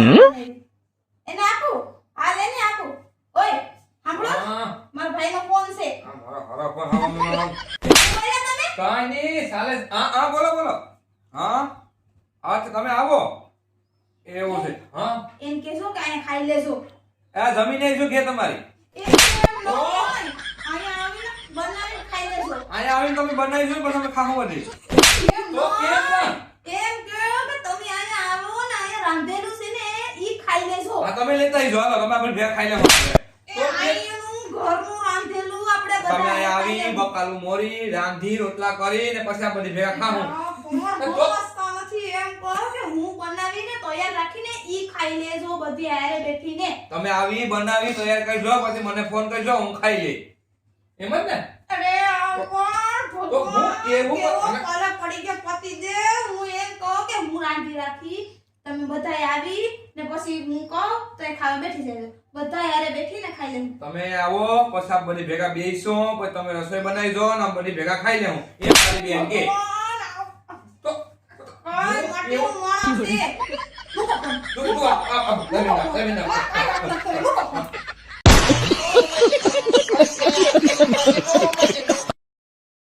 એને આપું હાલ એને આપું ઓય સાંભળો મારા ભાઈનો ફોન છે હરો પણ બોલ્યા તમે કાઈ નહીં સાલે બોલો બોલો હા તો તમે આવો એવું છે હા એમ કેજો કે અહીંયા ખાઈ લેજો આ જમીને જો કે તમારી એમ ન હોય અહીંયા આવીને બનાવીને ખાઈ લેજો અહીંયા આવીને તમે બનાવી જો પણ તમે ખાવું નથી એમ તો કેમ પણ? એમ કહો કે તમે અહીંયા આવો ને અહીંયા રાંધેલું છે ને ઈ ખાઈ લેજો આ તમે લેતા આવીજો હાલો તમે આપણે ભેગા ખાઈ લેવા એ અહીંયાનું ઘરનું રાંધેલું આપણે બધા તમે અહીંયા આવી બકાલું મોરી રાંધી રોટલા કરી ને પછી આ બધી ભેગા ખાવું નથી એમ કહો કે હું બનાવીને તૈયાર રાખીને ઈ ખાઈ લેજો બધી હારે બેઠીને તમે આવી બનાવી તૈયાર કરજો પછી મને ફોન કરજો હું ખાઈ લઈ એમ જ ને અરે આ કોણ તો હું એવું કલર પડી કે પતિ દે હું એમ કહું કે હું રાંધી રાખી તમે બધાય આવી ને પછી હું કહું તો એ ખાવા બેઠી જાય બધાય હારે બેઠીને ખાઈ લેવું તમે આવો પછી આ બધી ભેગા બેસો પછી તમે રસોઈ બનાવી જો ને બધી ભેગા ખાઈ લેવું એમ મારી બેન કે તો કોઈ માટી માણસ છે તું આ